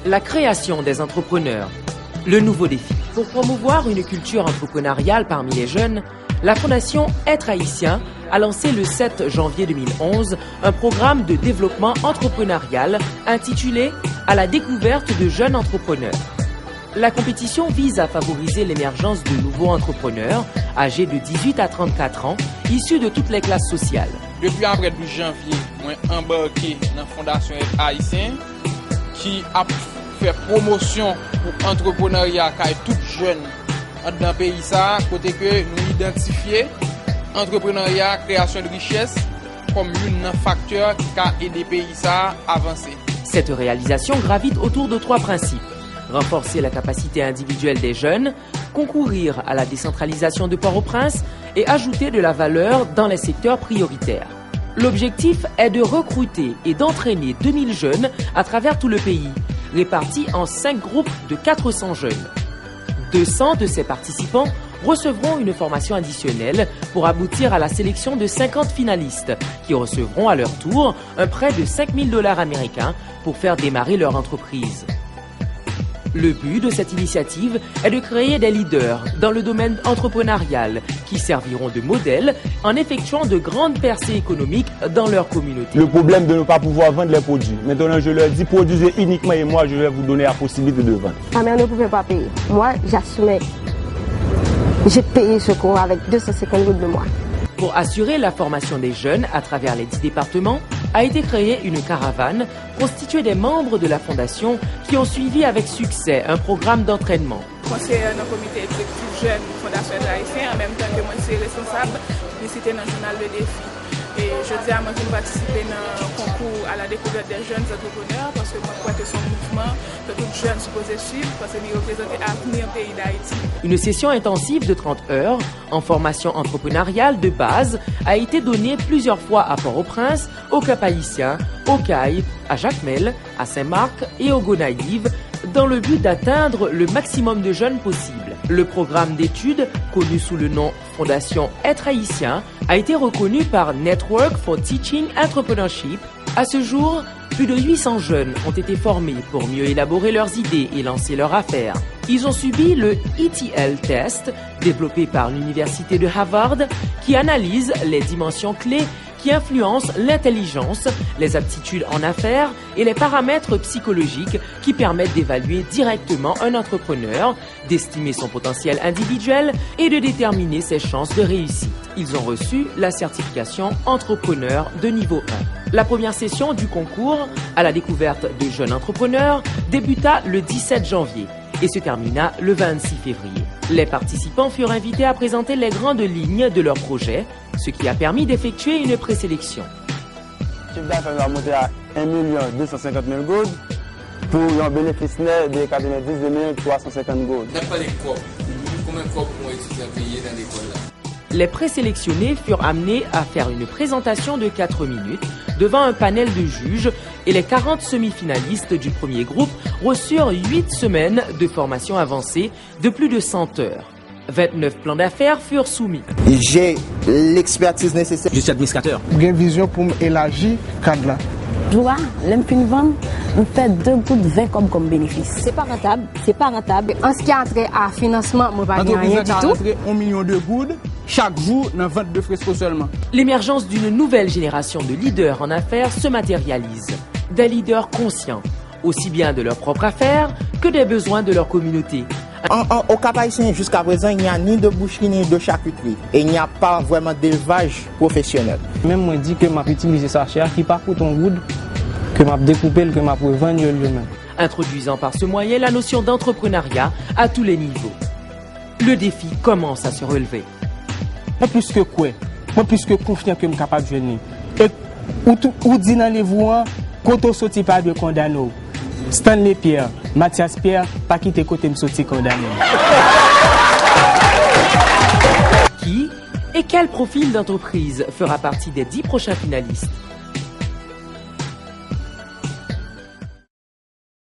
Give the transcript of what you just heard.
la création des entrepreneurs. Le nouveau défi. Pour promouvoir une culture entrepreneuriale parmi les jeunes, la Fondation Être Haïtien a lancé le 7 janvier 2011 un programme de développement entrepreneurial intitulé « À la découverte de jeunes entrepreneurs ». La compétition vise à favoriser l'émergence de nouveaux entrepreneurs âgés de 18 à 34 ans, issus de toutes les classes sociales. Depuis après 12 janvier, j'ai embarqué dans la Fondation Être Haïtien qui a fait promotion pour l'entrepreneuriat qui est tout jeune dans le pays, côté que nous identifions l'entrepreneuriat, création de richesse comme un facteur qui a aidé le pays à avancer. Cette réalisation gravite autour de 3 principes. Renforcer la capacité individuelle des jeunes, concourir à la décentralisation de Port-au-Prince et ajouter de la valeur dans les secteurs prioritaires. L'objectif est de recruter et d'entraîner 2000 jeunes à travers tout le pays, répartis en 5 groupes de 400 jeunes. 200 de ces participants recevront une formation additionnelle pour aboutir à la sélection de 50 finalistes qui recevront à leur tour un prêt de $5000 américains pour faire démarrer leur entreprise. Le but de cette initiative est de créer des leaders dans le domaine entrepreneurial qui serviront de modèle en effectuant de grandes percées économiques dans leur communauté. Le problème de ne pas pouvoir vendre les produits. Maintenant, je leur dis produisez uniquement et moi, je vais vous donner la possibilité de vendre. Ma mère ne pouvait pas payer. Moi, j'assumais. J'ai payé ce cours avec 250 gouttes de moi. Pour assurer la formation des jeunes à travers les 10 départements, a été créée une caravane constituée des membres de la Fondation qui ont suivi avec succès un programme d'entraînement. Conseiller dans le comité exécutif jeune Fondation Être Haïtien, en même temps que moi, je suis responsable de publicité dans le journal Le Défi. Et je dis à moi de participer dans un concours à la découverte des jeunes entrepreneurs parce que moi, je crois que son mouvement, que tout jeune supposé suivre parce qu'il représente l'avenir du pays d'Haïti. Une session intensive de 30 heures en formation entrepreneuriale de base a été donnée plusieurs fois à Port-au-Prince, au Cap-Haïtien, au Caille, à Jacmel, à Saint-Marc et au Gonaïve, dans le but d'atteindre le maximum de jeunes possible. Le programme d'études, connu sous le nom Fondation Être Haïtien, a été reconnu par Network for Teaching Entrepreneurship. À ce jour, plus de 800 jeunes ont été formés pour mieux élaborer leurs idées et lancer leurs affaires. Ils ont subi le ETL Test, développé par l'Université de Harvard, qui analyse les dimensions clés qui influencent l'intelligence, les aptitudes en affaires et les paramètres psychologiques qui permettent d'évaluer directement un entrepreneur, d'estimer son potentiel individuel et de déterminer ses chances de réussite. Ils ont reçu la certification entrepreneur de niveau 1. La première session du concours à la découverte de jeunes entrepreneurs débuta le 17 janvier et se termina le 26 février. Les participants furent invités à présenter les grandes lignes de leur projet, ce qui a permis d'effectuer une présélection. Le chiffre d'affaires va monter à 1 250 000 gouttes pour un bénéfice net de 92 350 gouttes. D'après les corps, combien de corps pour étudier payer dans l'école là? Les présélectionnés furent amenés à faire une présentation de 4 minutes devant un panel de juges et les 40 semi-finalistes du premier groupe reçurent 8 semaines de formation avancée de plus de 100 heures. 29 plans d'affaires furent soumis. J'ai l'expertise nécessaire. Je suis administrateur. J'ai une vision pour élargir le cadre là. Joie, l'empine vendre, on fait 2 gouttes 20 comme bénéfice. C'est pas rentable, c'est pas rentable. En ce qui a trait à financement, moi pas rien du tout. 1 million de gouttes chaque jour dans 22 fresco seulement. L'émergence d'une nouvelle génération de leaders en affaires se matérialise. Des leaders conscients, aussi bien de leurs propres affaires que des besoins de leur communauté. Au Cap-Haïtien, jusqu'à présent, il n'y a ni de boucherie ni de charcuterie. Et il n'y a pas vraiment d'élevage professionnel. Même moi, je dis que je vais utiliser sa chair qui part pour ton wood, que je vais découper, que je vais vendre lui-même. Introduisant par ce moyen la notion d'entrepreneuriat à tous les niveaux. Le défi commence à se relever. Moi, plus que quoi? Moi, plus que confiant que je suis capable de venir. Et où dit dans les voix, quand on sortit pas de condamné. Stanley Pierre, Mathias Pierre, pas quitter côté me sorti condamné. Qui et quel profil d'entreprise fera partie des 10 prochains finalistes?